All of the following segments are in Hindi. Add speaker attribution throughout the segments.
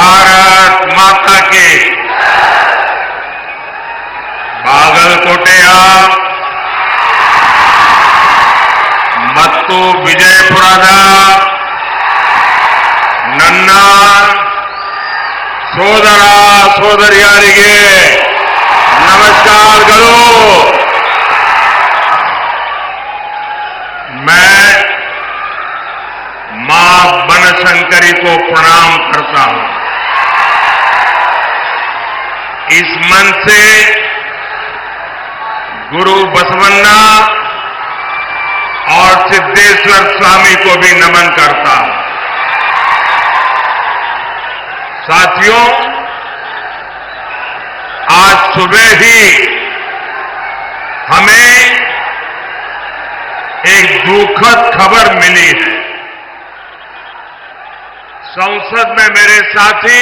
Speaker 1: भारत माता की बागलकोटेಯ ಮತ್ತು ವಿಜಯಪುರದ ನನ್ನ ಸೋದರ ಸೋದರಿಯರಿಗೆ नमस्कारಗಳು। मैं मां बनशंकरी को प्रणाम करता हूं। इस मन से गुरु बसवन्ना और सिद्धेश्वर स्वामी को भी नमन करता हूं। साथियों, आज सुबह ही हमें एक दुखद खबर मिली है। संसद में मेरे साथी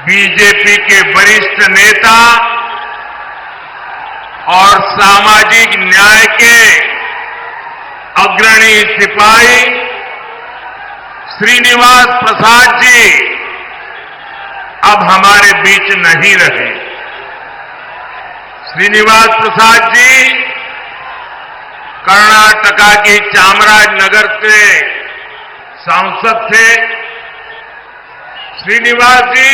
Speaker 1: बीजेपी के वरिष्ठ नेता और सामाजिक न्याय के अग्रणी सिपाही श्रीनिवास प्रसाद जी अब हमारे बीच नहीं रहे। श्रीनिवास प्रसाद जी कर्नाटका की चामराजनगर के सांसद थे। श्रीनिवास जी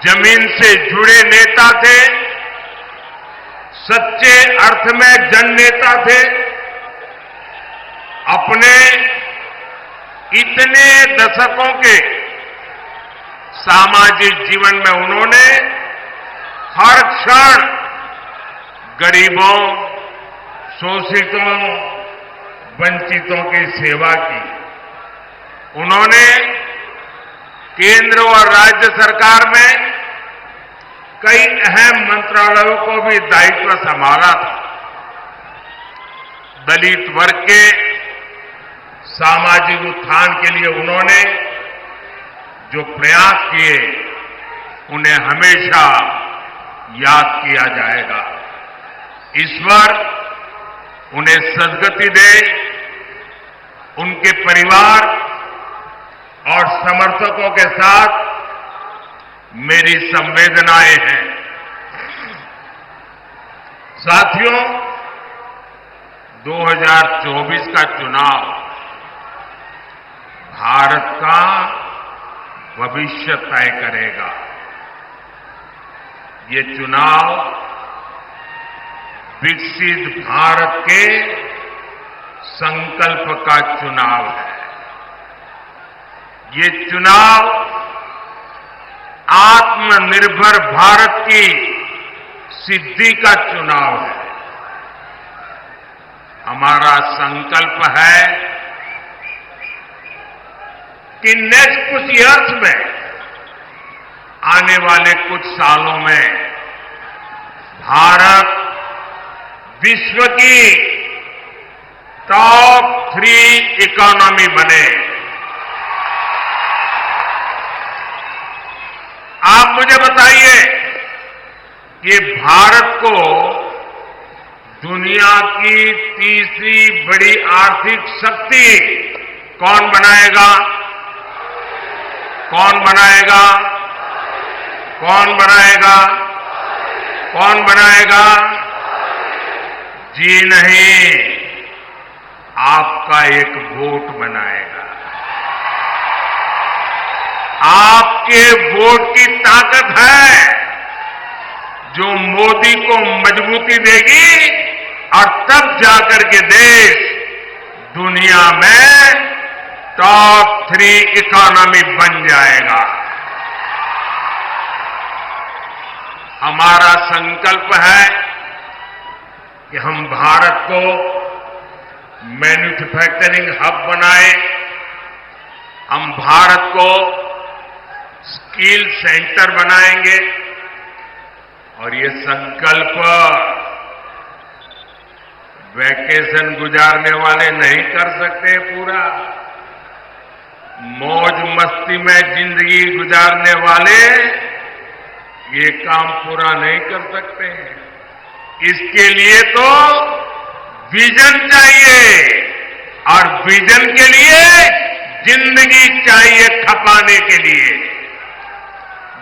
Speaker 1: जमीन से जुड़े नेता थे, सच्चे अर्थ में जननेता थे। अपने इतने दशकों के सामाजिक जीवन में उन्होंने हर क्षण गरीबों, शोषितों, वंचितों की सेवा की। उन्होंने केंद्र और राज्य सरकार में कई अहम मंत्रालयों को भी दायित्व संभाला था। दलित वर्ग के सामाजिक उत्थान के लिए उन्होंने जो प्रयास किए, उन्हें हमेशा याद किया जाएगा। ईश्वर उन्हें सद्गति दे। उनके परिवार और समर्थकों के साथ मेरी संवेदनाएं हैं। साथियों, 2024 का चुनाव भारत का भविष्य तय करेगा। ये चुनाव विकसित भारत के संकल्प का चुनाव है। ये चुनाव आत्मनिर्भर भारत की सिद्धि का चुनाव है। हमारा संकल्प है कि नेक्स्ट कुछ ईयर्स में, आने वाले कुछ सालों में भारत विश्व की टॉप 3 इकोनॉमी बने। आप मुझे बताइए कि भारत को दुनिया की तीसरी बड़ी आर्थिक शक्ति कौन बनाएगा? कौन बनाएगा? कौन बनाएगा? कौन बनाएगा? जी नहीं, आपका एक वोट बनाएगा। आपके वोट की ताकत है जो मोदी को मजबूती देगी और तब जाकर के देश दुनिया में टॉप 3 इकोनॉमी बन जाएगा। हमारा संकल्प है कि हम भारत को मैन्युफैक्चरिंग हब बनाएं। हम भारत को स्किल सेंटर बनाएंगे। और ये संकल्प वैकेशन गुजारने वाले नहीं कर सकते पूरा। मौज मस्ती में जिंदगी गुजारने वाले ये काम पूरा नहीं कर सकते। इसके लिए तो विजन चाहिए और विजन के लिए जिंदगी चाहिए खपाने के लिए,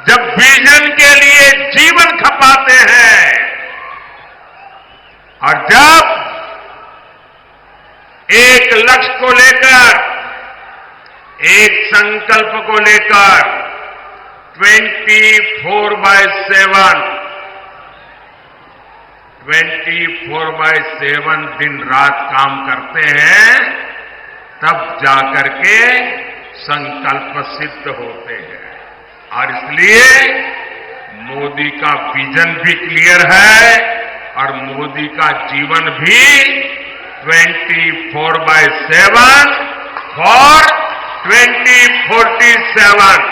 Speaker 1: जब विजन के लिए जीवन खपाते हैं और जब एक लक्ष्य को लेकर, एक संकल्प को लेकर 24/7 दिन रात काम करते हैं, तब जाकर के संकल्प सिद्ध होते हैं। और इसलिए मोदी का विजन भी क्लियर है और मोदी का जीवन भी 24/7 फॉर 2047।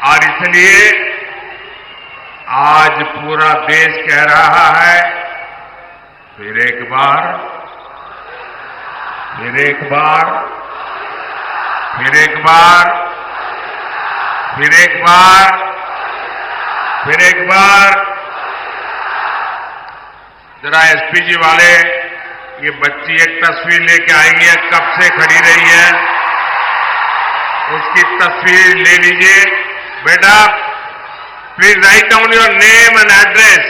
Speaker 1: और इसलिए आज पूरा देश कह रहा है, फिर एक बार, फिर एक बार, फिर एक बार, फिर एक बार, फिर एक बार। जरा एसपीजी वाले, ये बच्ची एक तस्वीर लेके आई है, कब से खड़ी रही है, उसकी तस्वीर ले लीजिए। बेटा please write down your name and address.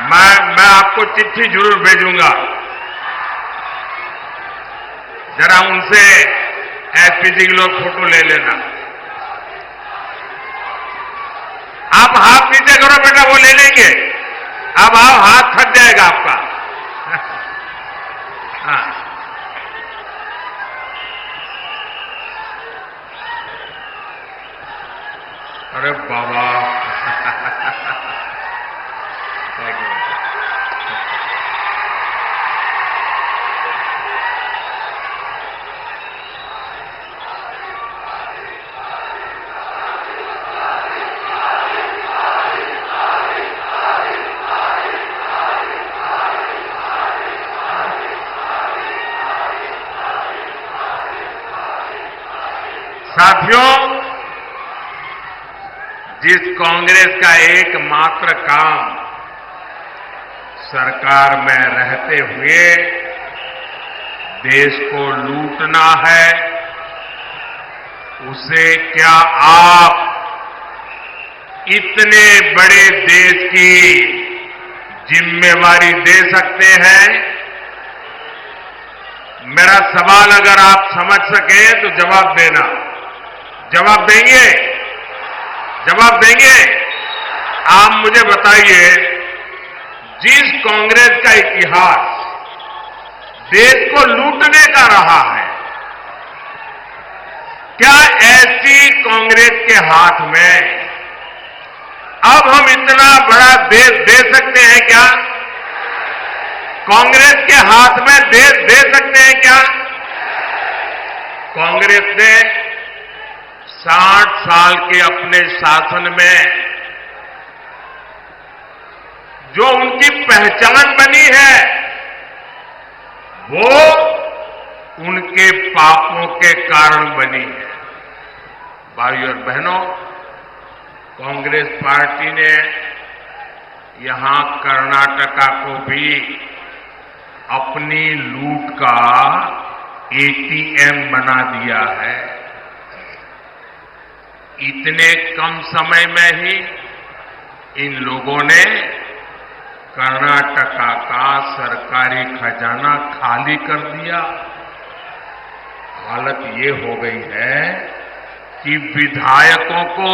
Speaker 1: मैं आपको चिट्ठी जरूर भेजूंगा। जरा उनसे एसपीजी के लोग फोटो ले लेना। आप हाथ नीचे करो बेटा, वो ले लेंगे। अब आप हाथ थक जाएगा आपका। हाँ, अरे बाबा साथियों, जिस कांग्रेस का एकमात्र काम सरकार में रहते हुए देश को लूटना है, उसे क्या आप इतने बड़े देश की जिम्मेवारी दे सकते हैं? मेरा सवाल अगर आप समझ सकें तो जवाब देना। जवाब देंगे? जवाब देंगे? आप मुझे बताइए, जिस कांग्रेस का इतिहास देश को लूटने का रहा है, क्या ऐसी कांग्रेस के हाथ में अब हम इतना बड़ा देश दे सकते हैं क्या? कांग्रेस के हाथ में देश दे सकते हैं क्या? कांग्रेस ने 60 साल के अपने शासन में जो उनकी पहचान बनी है, वो उनके पापों के कारण बनी है। भाइयों और बहनों, कांग्रेस पार्टी ने यहां कर्नाटका को भी अपनी लूट का एटीएम बना दिया है। इतने कम समय में ही इन लोगों ने कर्नाटका का सरकारी खजाना खाली कर दिया। हालत ये हो गई है कि विधायकों को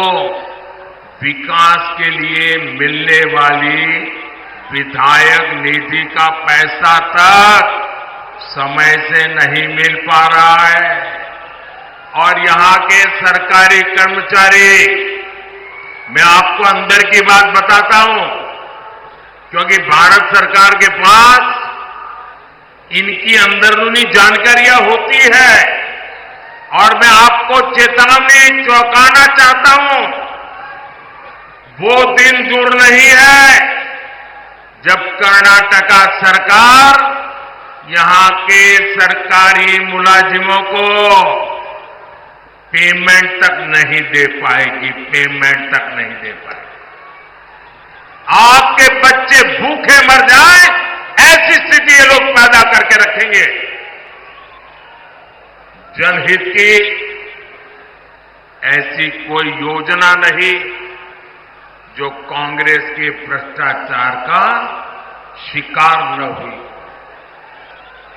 Speaker 1: विकास के लिए मिलने वाली विधायक निधि का पैसा तक समय से नहीं मिल पा रहा है। और यहां के सरकारी कर्मचारी, मैं आपको अंदर की बात बताता हूं, क्योंकि भारत सरकार के पास इनकी अंदरूनी जानकारियां होती है, और मैं आपको चेतावनी चौंकाना चाहता हूं। वो दिन दूर नहीं है जब कर्नाटका सरकार यहां के सरकारी मुलाजिमों को पेमेंट तक नहीं दे पाएगी, पेमेंट तक नहीं दे पाएगी। आपके बच्चे भूखे मर जाएं, ऐसी स्थिति ये लोग पैदा करके के रखेंगे। जनहित की ऐसी कोई योजना नहीं जो कांग्रेस के भ्रष्टाचार का शिकार न हुई।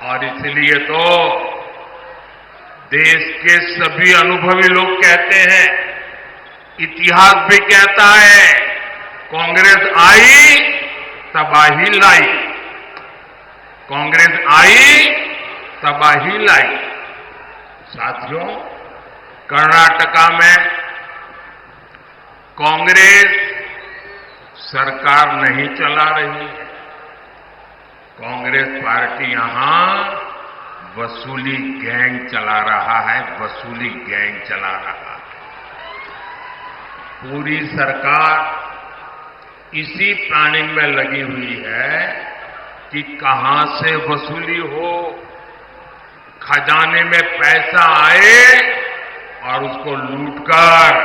Speaker 1: और इसलिए तो देश के सभी अनुभवी लोग कहते हैं, इतिहास भी कहता है, कांग्रेस आई तबाही लाई, कांग्रेस आई तबाही लाई। साथियों, कर्नाटका में कांग्रेस सरकार नहीं चला रही है। कांग्रेस पार्टी यहां वसूली गैंग चला रहा है, वसूली गैंग चला रहा है। पूरी सरकार इसी प्लानिंग में लगी हुई है कि कहां से वसूली हो, खजाने में पैसा आए और उसको लूटकर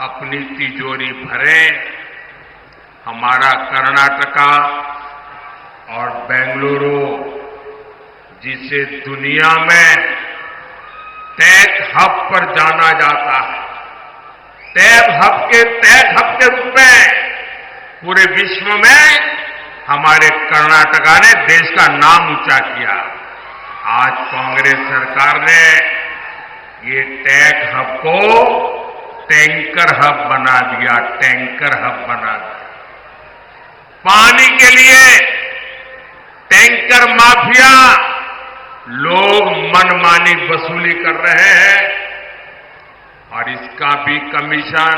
Speaker 1: अपनी तिजोरी भरें। हमारा कर्नाटका और बेंगलुरु, जिसे दुनिया में टेक हब पर जाना जाता है, टेक हब के रूप में पूरे विश्व में हमारे कर्नाटका ने देश का नाम ऊंचा किया। आज कांग्रेस सरकार ने ये टेक हब को टैंकर हब बना दिया, टैंकर हब बना दिया। पानी के लिए टैंकर माफिया लोग मनमानी वसूली कर रहे हैं और इसका भी कमीशन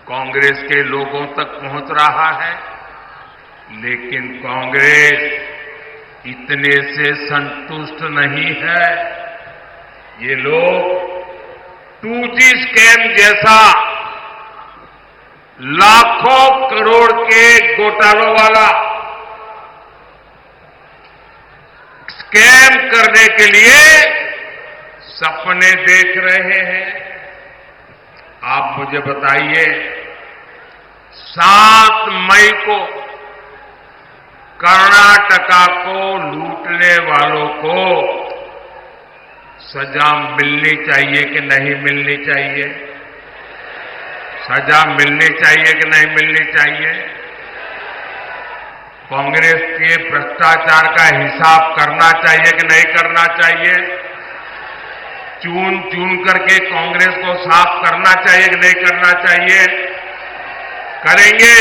Speaker 1: कांग्रेस के लोगों तक पहुंच रहा है। लेकिन कांग्रेस इतने से संतुष्ट नहीं है। ये लोग 2G स्कैम जैसा लाखों करोड़ के घोटालों वाला स्कैम करने के लिए सपने देख रहे हैं। आप मुझे बताइए, 7 मई को कर्नाटका को लूटने वालों को सजा मिलनी चाहिए कि नहीं मिलनी चाहिए? सजा मिलनी चाहिए कि नहीं मिलनी चाहिए? कांग्रेस के भ्रष्टाचार का हिसाब करना चाहिए कि नहीं करना चाहिए? चुन चुन करके कांग्रेस को साफ करना चाहिए कि नहीं करना चाहिए? करेंगे?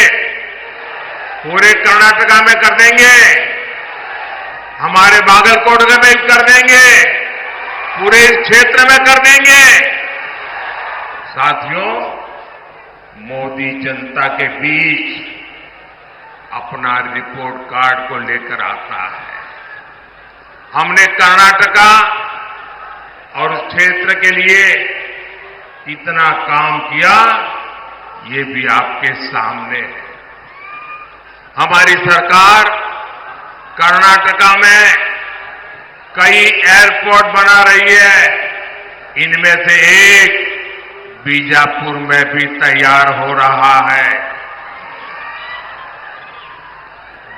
Speaker 1: पूरे कर्नाटका में कर देंगे, हमारे बागलकोट में भी कर देंगे, पूरे इस क्षेत्र में कर देंगे। साथियों, मोदी जनता के बीच अपना रिपोर्ट कार्ड को लेकर आता है। हमने कर्नाटका और उस क्षेत्र के लिए कितना काम किया, ये भी आपके सामने है। हमारी सरकार कर्नाटका में कई एयरपोर्ट बना रही है। इनमें से एक बीजापुर में भी तैयार हो रहा है।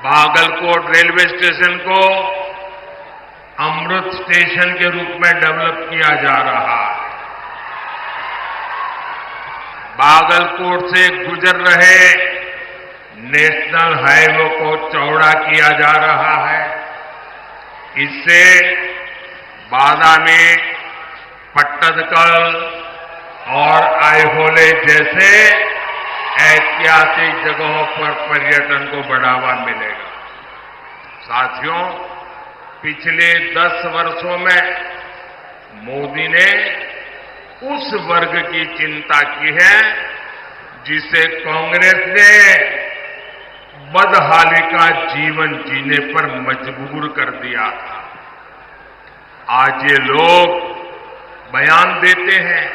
Speaker 1: बागलकोट रेलवे स्टेशन को अमृत स्टेशन के रूप में डेवलप किया जा रहा है। बागलकोट से गुजर रहे नेशनल हाईवे को चौड़ा किया जा रहा है। इससे बादामी, पट्टदकल और आइहोले जैसे ऐतिहासिक जगहों पर पर्यटन को बढ़ावा मिलेगा। साथियों, पिछले 10 वर्षों में मोदी ने उस वर्ग की चिंता की है जिसे कांग्रेस ने बदहाली का जीवन जीने पर मजबूर कर दिया था। आज ये लोग बयान देते हैं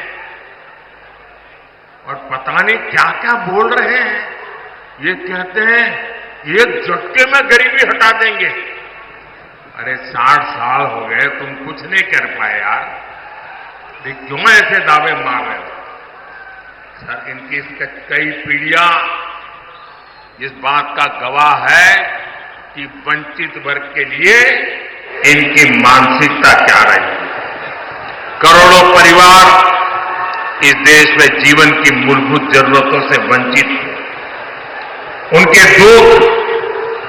Speaker 1: और पता नहीं क्या क्या बोल रहे हैं। ये कहते हैं एक झटके में गरीबी हटा देंगे। अरे 60 साल हो गए, तुम कुछ नहीं कर पाए यार, क्यों ऐसे दावे मार रहे हो? सर, इनकी कई पीढ़ियां इस बात का गवाह है कि वंचित वर्ग के लिए इनकी मानसिकता क्या रही। करोड़ों परिवार इस देश में जीवन की मूलभूत जरूरतों से वंचित थे। उनके दुख,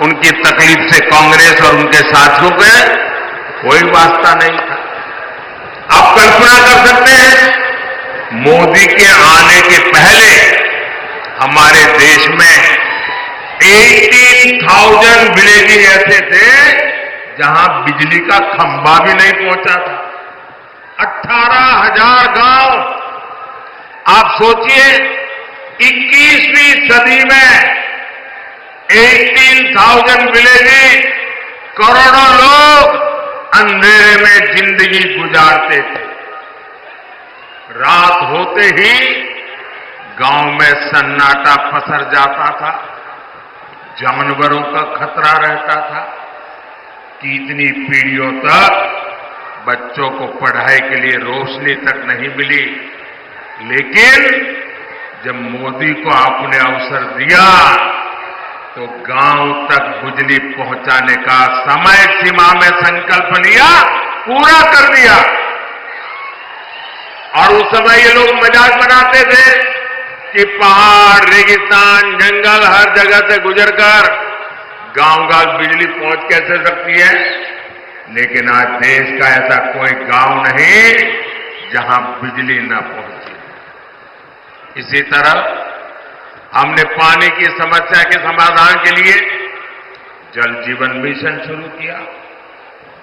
Speaker 1: उनकी तकलीफ से कांग्रेस और उनके साथियों का कोई वास्ता नहीं था। आप कल्पना कर सकते हैं, मोदी के आने के पहले हमारे देश में 18,000 विलेज ऐसे थे जहां बिजली का खंभा भी नहीं पहुंचा था। 18,000 गांव। आप सोचिए, 21वीं सदी में 18,000 विलेज, करोड़ों लोग अंधेरे में जिंदगी गुजारते थे। रात होते ही गांव में सन्नाटा पसर जाता था, जानवरों का खतरा रहता था। कितनी पीढ़ियों तक बच्चों को पढ़ाई के लिए रोशनी तक नहीं मिली। लेकिन जब मोदी को आपने अवसर दिया तो गांव तक बिजली पहुंचाने का समय सीमा में संकल्प लिया, पूरा कर दिया। और उस समय ये लोग मजाक बनाते थे कि पहाड़, रेगिस्तान, जंगल हर जगह से गुजरकर गांव-गांव बिजली पहुंच कैसे सकती है। लेकिन आज देश का ऐसा कोई गांव नहीं जहां बिजली न पहुंचे। इसी तरह हमने पानी की समस्या के समाधान के लिए जल जीवन मिशन शुरू किया।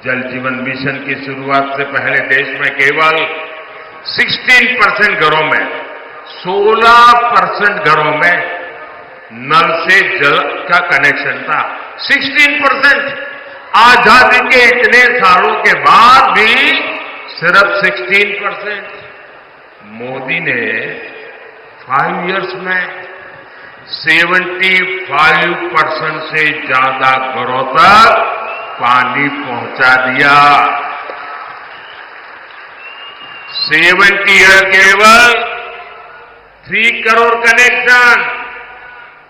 Speaker 1: जल जीवन मिशन की शुरुआत से पहले देश में केवल 16% घरों में, 16% घरों में नल से जल का कनेक्शन था। 16%। आजादी के इतने सालों के बाद भी सिर्फ 16%। मोदी ने 5 इयर्स में 75% से ज्यादा घरों तक पानी पहुंचा दिया। 70 ईयर केवल 3 करोड़ कनेक्शन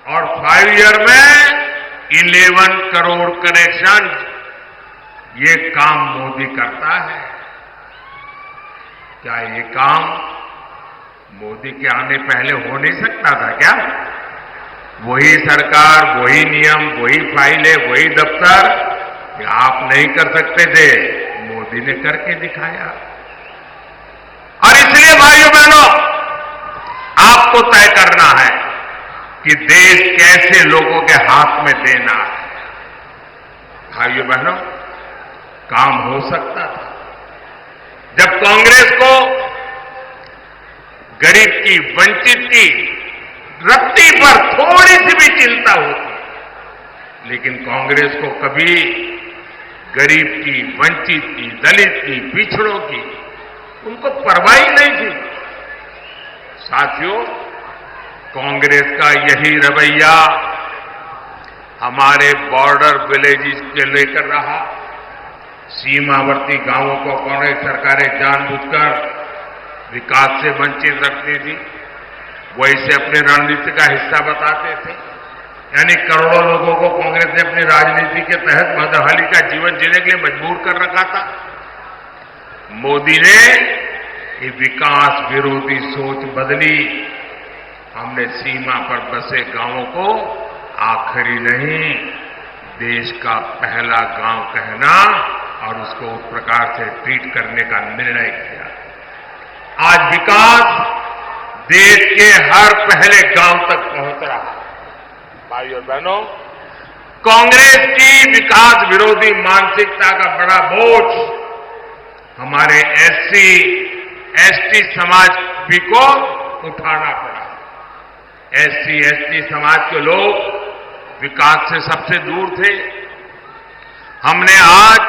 Speaker 1: और 5 ईयर में 11 करोड़ कनेक्शन। ये काम मोदी करता है। क्या ये काम मोदी के आने पहले हो नहीं सकता था क्या? वही सरकार, वही नियम, वही फाइलें, वही दफ्तर, ये आप नहीं कर सकते थे, मोदी ने करके दिखाया। और इसलिए भाइयों बहनों, आपको तय करना है कि देश कैसे लोगों के हाथ में देना है। भाइयों बहनों, काम हो सकता था। जब कांग्रेस को गरीब की, वंचित की रत्ती पर थोड़ी सी भी चिंता होती, लेकिन कांग्रेस को कभी गरीब की, वंचित की, दलित की, पिछड़ों की उनको परवाह ही नहीं थी। साथियों, कांग्रेस का यही रवैया हमारे बॉर्डर विलेजेस के लेकर रहा। सीमावर्ती गांवों को कांग्रेस सरकारें जानबूझकर विकास से वंचित रखती थी, वो इसे अपनी रणनीति का हिस्सा बताते थे। यानी करोड़ों लोगों को कांग्रेस ने अपनी राजनीति के तहत मदहली का जीवन जीने के लिए मजबूर कर रखा था। मोदी ने ये विकास विरोधी सोच बदली। हमने सीमा पर बसे गांवों को आखिरी नहीं, देश का पहला गांव कहना और उसको उस प्रकार से ट्रीट करने का निर्णय किया। आज विकास देश के हर पहले गांव तक पहुंच रहा है। भाइयों और बहनों, कांग्रेस की विकास विरोधी मानसिकता का बड़ा बोझ हमारे एससी, एसटी समाज भी को उठाना पड़ा। एससी, एसटी समाज के लोग विकास से सबसे दूर थे। हमने आज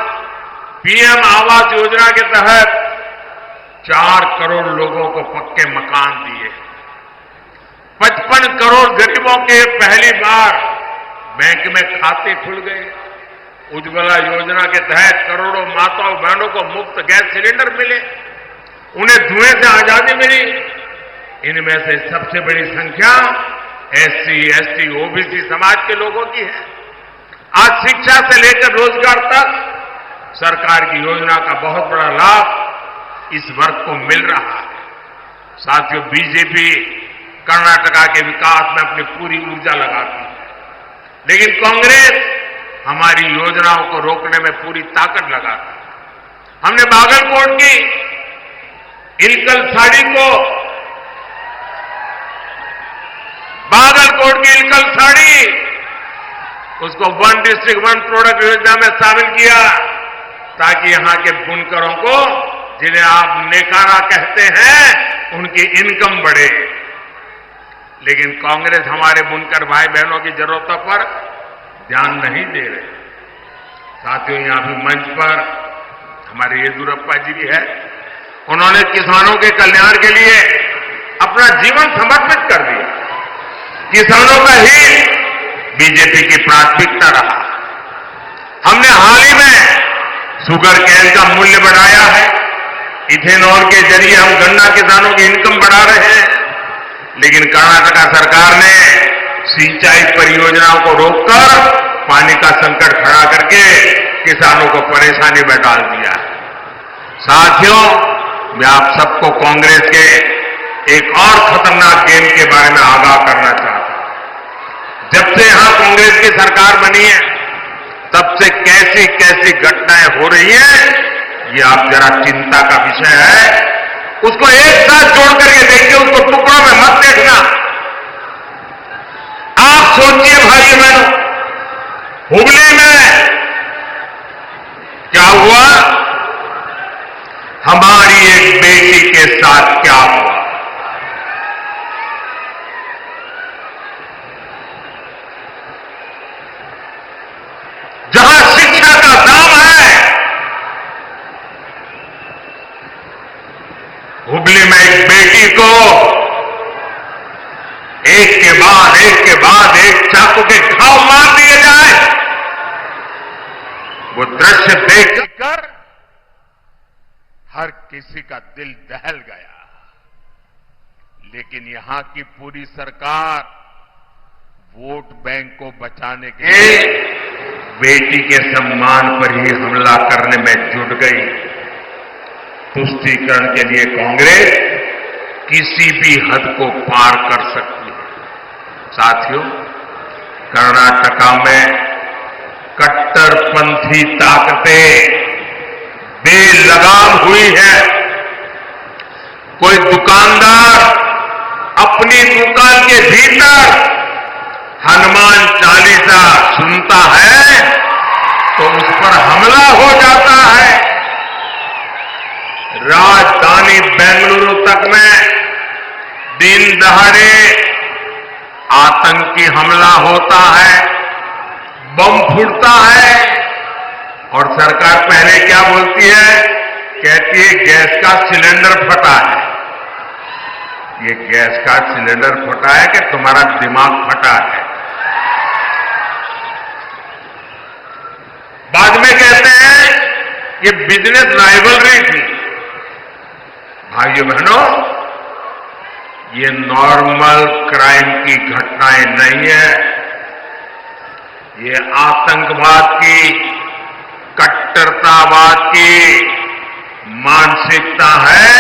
Speaker 1: पीएम आवास योजना के तहत 4 करोड़ लोगों को पक्के मकान दिए। 55 करोड़ गरीबों के पहली बार बैंक में खाते खुल गए। उज्ज्वला योजना के तहत करोड़ों माताओं बहनों को मुफ्त गैस सिलेंडर मिले। उन्हें धुएं से आजादी मिली। इनमें से सबसे बड़ी संख्या एससी, एसटी, ओबीसी समाज के लोगों की है। आज शिक्षा से लेकर रोजगार तक सरकार की योजना का बहुत बड़ा लाभ इस वर्ग को मिल रहा है। साथियों, बीजेपी कर्नाटका के विकास में अपनी पूरी ऊर्जा लगाती है, लेकिन कांग्रेस हमारी योजनाओं को रोकने में पूरी ताकत लगाती है। हमने बागलकोट की इलकल साड़ी उसको वन डिस्ट्रिक्ट वन प्रोडक्ट योजना में शामिल किया, ताकि यहां के बुनकरों को, जिन्हें आप नेकारा कहते हैं, उनकी इनकम बढ़े। लेकिन कांग्रेस हमारे बुनकर भाई बहनों की जरूरतों पर ध्यान नहीं दे रहे। साथियों, यहां भी मंच पर हमारे येदियुरप्पा जी भी है। उन्होंने किसानों के कल्याण के लिए अपना जीवन समर्पित कर दिया। किसानों का हित बीजेपी की प्राथमिकता रहा। हमने हाल ही में शुगर केन का मूल्य बढ़ाया है। इथेनॉल के जरिए हम गन्ना किसानों की इनकम बढ़ा रहे हैं। लेकिन कर्नाटका सरकार ने सिंचाई परियोजनाओं को रोककर पानी का संकट खड़ा करके किसानों को परेशानी में डाल दिया है। साथियों, मैं आप सबको कांग्रेस के एक और खतरनाक गेम के बारे में आगाह करना चाहता हूं। जब से यहां कांग्रेस की सरकार बनी है, तब से कैसी कैसी घटनाएं हो रही हैं, ये आप जरा चिंता का विषय है। उसको एक साथ जोड़ करके देखिए, उसको टुकड़ों में मत देखना। आप सोचिए भाई बहनों, हुगली में क्या हुआ, हमारी एक बेटी के साथ क्या हुआ। जहां शिक्षा का दाम है, हुगली में एक बेटी को एक के बाद एक चाकू के घाव मार दिए जाए, वो दृश्य देखकर हर किसी का दिल दहल गया। लेकिन यहां की पूरी सरकार वोट बैंक को बचाने के लिए बेटी के सम्मान पर ही हमला करने में जुट गई। तुष्टीकरण के लिए कांग्रेस किसी भी हद को पार कर सकती है। साथियों, कर्नाटका में कट्टरपंथी ताकतें बेलगाम हुई है। कोई दुकानदार अपनी दुकान के भीतर हनुमान चालीसा सुनता है तो उस पर हमला हो जाता है। राजधानी बेंगलुरु तक में दिन दहाड़े आतंकी हमला होता है, बम फूटता है, और सरकार पहले क्या बोलती है, कहती है गैस का सिलेंडर फटा है। ये गैस का सिलेंडर फटा है कि तुम्हारा दिमाग फटा है। बाद में कहते हैं ये बिजनेस राइवलरी थी। भाइयों बहनों, ये नॉर्मल क्राइम की घटनाएं नहीं है। ये आतंकवाद की, कट्टरतावाद की मानसिकता है,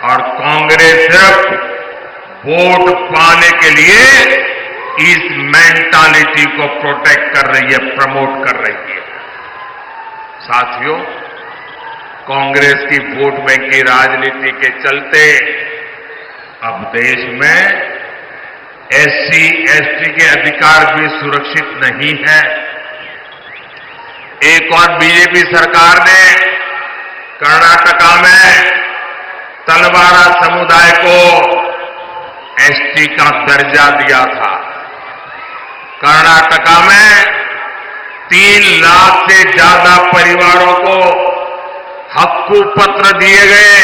Speaker 1: और कांग्रेस सिर्फ वोट पाने के लिए इस मेंटालिटी को प्रोटेक्ट कर रही है, प्रमोट कर रही है। साथियों, कांग्रेस की वोट बैंक की राजनीति के चलते अब देश में एससी एसटी के अधिकार भी सुरक्षित नहीं है। एक और बीजेपी सरकार ने कर्नाटका में तलवारा समुदाय को एसटी का दर्जा दिया था। कर्नाटका में 3 लाख से ज्यादा परिवारों को हक्कू पत्र दिए गए,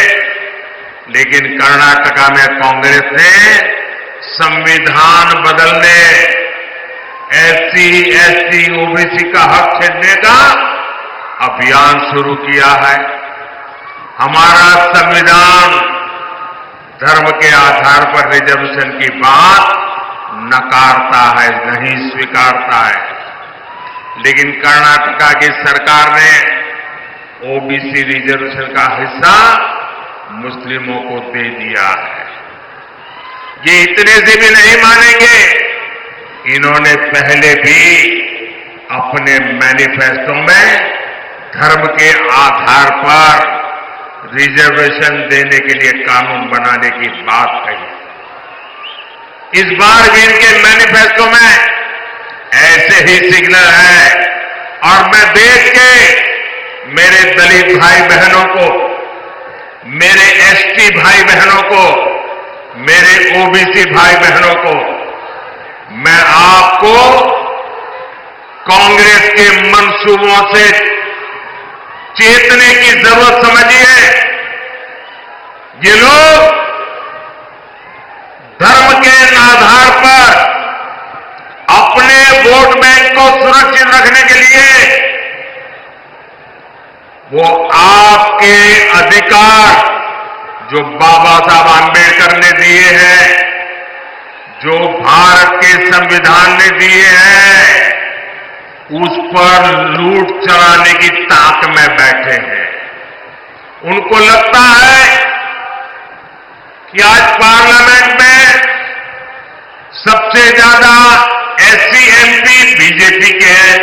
Speaker 1: लेकिन कर्नाटका में कांग्रेस ने संविधान बदलने, एससी एसटी ओबीसी का हक छीनने का अभियान शुरू किया है। हमारा संविधान धर्म के आधार पर रिजर्वेशन की बात नकारता है, नहीं स्वीकारता है। लेकिन कर्नाटका की सरकार ने ओबीसी रिजर्वेशन का हिस्सा मुस्लिमों को दे दिया है। ये इतने से भी नहीं मानेंगे, इन्होंने पहले भी अपने मैनिफेस्टो में धर्म के आधार पर रिजर्वेशन देने के लिए कानून बनाने की बात कही। इस बार भी इनके मैनिफेस्टो में ऐसे ही सिग्नल है और मैं देख के मेरे दलित भाई बहनों को, मेरे एसटी भाई बहनों को, मेरे ओबीसी भाई बहनों को, मैं आपको कांग्रेस के मंसूबों से चेतने की जरूरत समझिए। ये लोग धर्म के आधार पर अपने वोट बैंक को सुरक्षित रखने के लिए वो आपके अधिकार जो बाबा साहब आंबेडकर ने दिए हैं, जो भारत के संविधान ने दिए हैं, उस पर लूट चलाने की ताक में बैठे हैं। उनको लगता है कि आज पार्लियामेंट में सबसे ज्यादा एससी एमपी बीजेपी के हैं,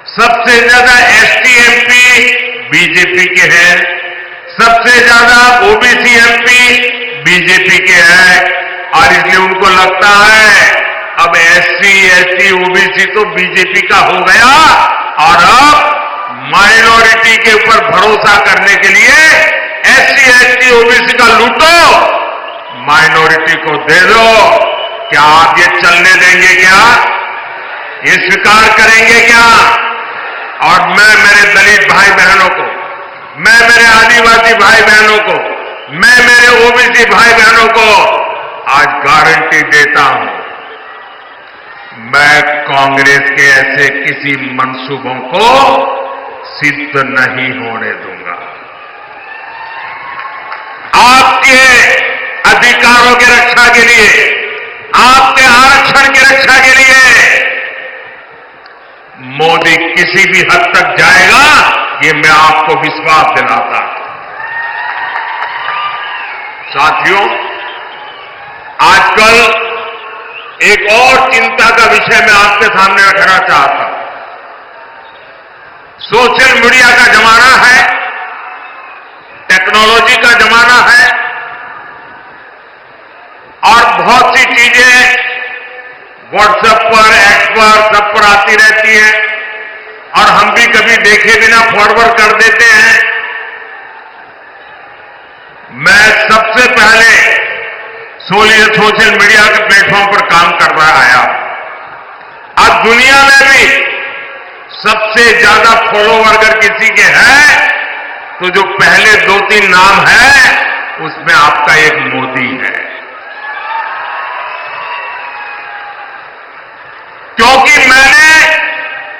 Speaker 1: सबसे ज्यादा एसटी एमपी बीजेपी के हैं, सबसे ज्यादा ओबीसी एमपी बीजेपी के हैं और इसलिए उनको लगता है अब एससी एसटी ओबीसी तो बीजेपी का हो गया और अब माइनॉरिटी के ऊपर भरोसा करने के लिए एससी एसटी ओबीसी का लूटो, माइनॉरिटी को दे दो। क्या आप ये चलने देंगे? क्या ये स्वीकार करेंगे क्या? और मैं मेरे दलित भाई बहनों को, मैं मेरे आदिवासी भाई बहनों को, मैं मेरे ओबीसी भाई बहनों को आज गारंटी देता हूं, मैं कांग्रेस के ऐसे किसी मंसूबों को सिद्ध नहीं होने दूंगा। आपके अधिकारों की रक्षा के लिए, आपके आरक्षण की रक्षा के लिए मोदी किसी भी हद तक जाएगा, ये मैं आपको विश्वास दिलाता हूं। साथियों, आजकल एक और चिंता का विषय मैं आपके सामने रखना चाहता हूं। सोशल मीडिया का जमाना है, टेक्नोलॉजी का जमाना है और बहुत सी चीजें व्हाट्सएप पर, एक्स पर, सब पर आती रहती हैं और हम भी कभी देखे बिना फॉरवर्ड कर देते हैं। मैं सबसे पहले सोशल मीडिया के प्लेटफॉर्म पर काम कर रहा आया। आज दुनिया में भी सबसे ज्यादा फॉलोवर अगर किसी के हैं तो जो पहले 2-3 नाम है उसमें आपका एक मोदी है, क्योंकि मैंने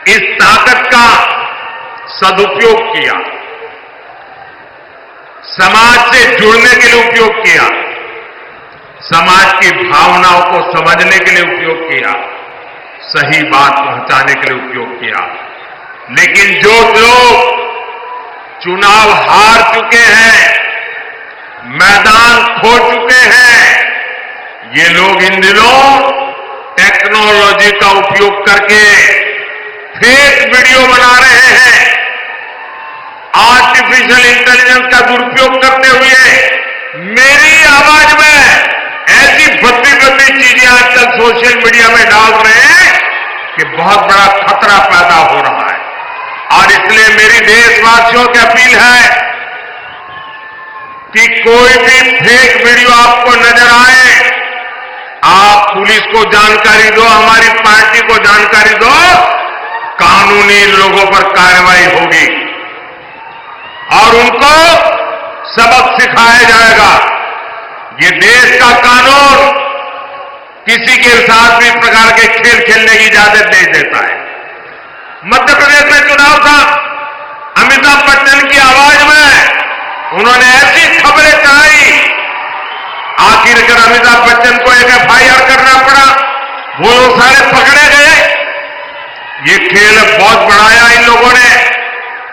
Speaker 1: इस ताकत का सदुपयोग किया, समाज से जुड़ने के लिए उपयोग किया, समाज की भावनाओं को समझने के लिए उपयोग किया, सही बात पहुंचाने के लिए उपयोग किया। लेकिन जो लोग चुनाव हार चुके हैं, मैदान खो चुके हैं, ये लोग इन दिनों टेक्नोलॉजी का उपयोग करके फेक वीडियो बना रहे हैं, आर्टिफिशियल इंटेलिजेंस का दुरुपयोग करते हुए मेरी आवाज में ऐसी भद्दी चीजें आजकल सोशल मीडिया में डाल रहे हैं कि बहुत बड़ा खतरा पैदा हो रहा है। और इसलिए मेरी देशवासियों की अपील है कि कोई भी फेक वीडियो आपको नजर आए, आप पुलिस को जानकारी दो, हमारी पार्टी को जानकारी दो, कानूनी लोगों पर कार्रवाई होगी और उनको सबक सिखाया जाएगा। ये देश का कानून किसी के साथ भी प्रकार के खेल खेलने की इजाजत नहीं देता है। मध्य प्रदेश में चुनाव था, अमिताभ बच्चन की आवाज में उन्होंने ऐसी खबरें चलाई, आखिरकार अमिताभ बच्चन को एक एफआईआर करना पड़ा, वो लोग सारे पकड़े गए। ये खेल बहुत बढ़ाया इन लोगों ने,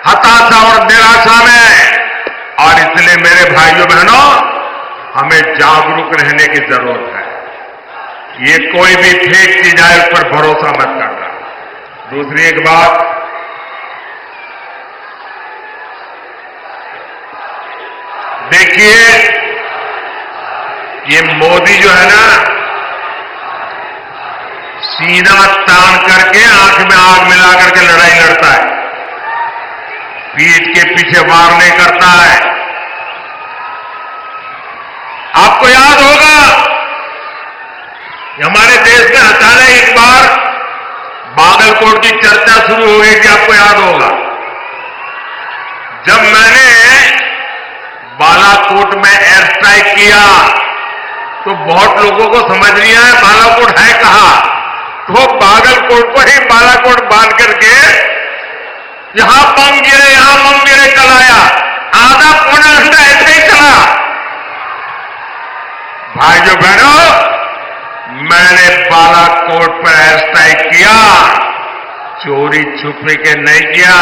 Speaker 1: हताशा और निराशा में। और इसलिए मेरे भाइयों बहनों, हमें जागरूक रहने की जरूरत है। ये कोई भी फेक चीज आए उस पर भरोसा मत करना। दूसरी एक बात, देखिए ये मोदी जो है ना, सीना तान करके आंख में आग मिला करके लड़ाई लड़ता है, पीठ के पीछे वार नहीं करता है। आपको याद होगा कि हमारे देश में अचानक एक बार बागलकोट की चर्चा शुरू हो गई थी, आपको याद होगा। जब मैंने बालाकोट में एयर स्ट्राइक किया तो बहुत लोगों को समझ नहीं आया बालाकोट है कहां, तो बागलकोट को ही बालाकोट बांध करके यहां बम गिरे चल आया। आधा पौना घंटा ऐसे ही चला। भाइयों बहनों, मैंने बालाकोट पर एयर स्ट्राइक किया, चोरी छुपे के नहीं किया।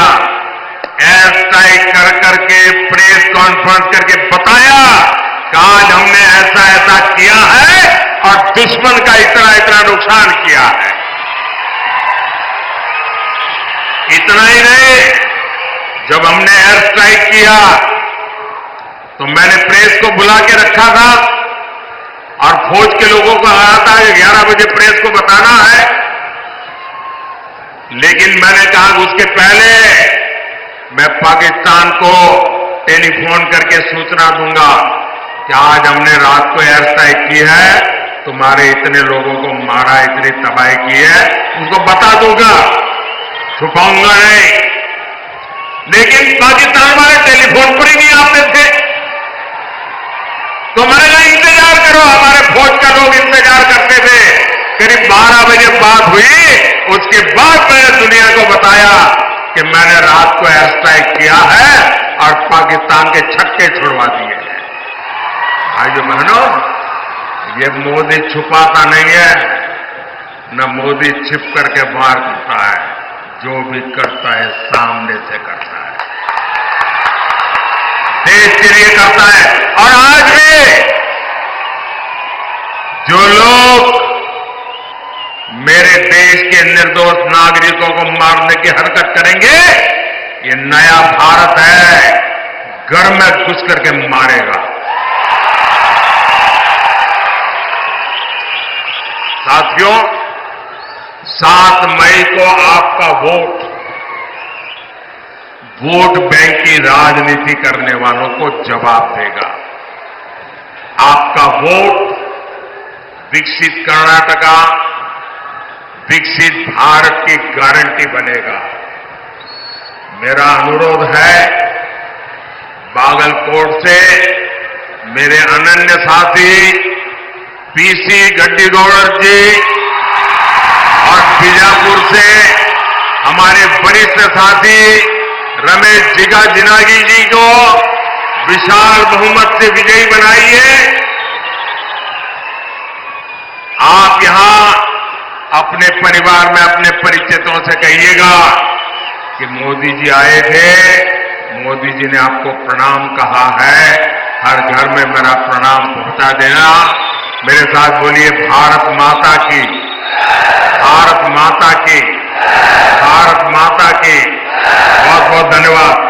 Speaker 1: एयर स्ट्राइक कर करके प्रेस कॉन्फ्रेंस करके बताया कि आज हमने ऐसा ऐसा किया है और दुश्मन का इतना इतना नुकसान किया है। इतना ही नहीं, जब हमने एयर स्ट्राइक किया तो मैंने प्रेस को बुला के रखा था और फौज के लोगों को कहा था कि 11 बजे प्रेस को बताना है। लेकिन मैंने कहा कि उसके पहले मैं पाकिस्तान को टेलीफोन करके सूचना दूंगा कि आज हमने रात को एयर स्ट्राइक की है, तुम्हारे इतने लोगों को मारा, इतनी तबाही की है, उसको बता दूंगा, छुपाऊंगा नहीं। लेकिन पाकिस्तान वाले टेलीफोन पर ही नहीं आते थे, तो मैंने कहा इंतजार करो। हमारे फौज का लोग इंतजार करते थे। करीब 12 बजे बात हुई, उसके बाद मैंने दुनिया को बताया कि मैंने रात को एयर स्ट्राइक किया है और पाकिस्तान के छक्के छुड़वा दिए हैं। भाइयों बहनों, ये मोदी छुपाता नहीं है, न मोदी छिप करके बाहर करता है, जो भी करता है सामने से करता है, देश के लिए करता है। और आज भी जो लोग मेरे देश के निर्दोष नागरिकों को मारने की हरकत करेंगे, ये नया भारत है, घर में घुस करके मारेगा। साथियों, 7 मई को आपका वोट बैंक की राजनीति करने वालों को जवाब देगा। आपका वोट विकसित कर्नाटका, विकसित भारत की गारंटी बनेगा। मेरा अनुरोध है, बागलकोट से मेरे अनन्य साथी पीसी गड्डीगौड़ जी और बीजापुर से हमारे वरिष्ठ साथी रमेश जिनागी जी को विशाल बहुमत से विजयी बनाइए। आप यहां अपने परिवार में अपने परिचितों से कहिएगा कि मोदी जी आए थे, मोदी जी ने आपको प्रणाम कहा है, हर घर में मेरा प्रणाम पहुंचा देना। मेरे साथ बोलिए, भारत माता की, भारत माता की, भारत माता की। बहुत बहुत धन्यवाद।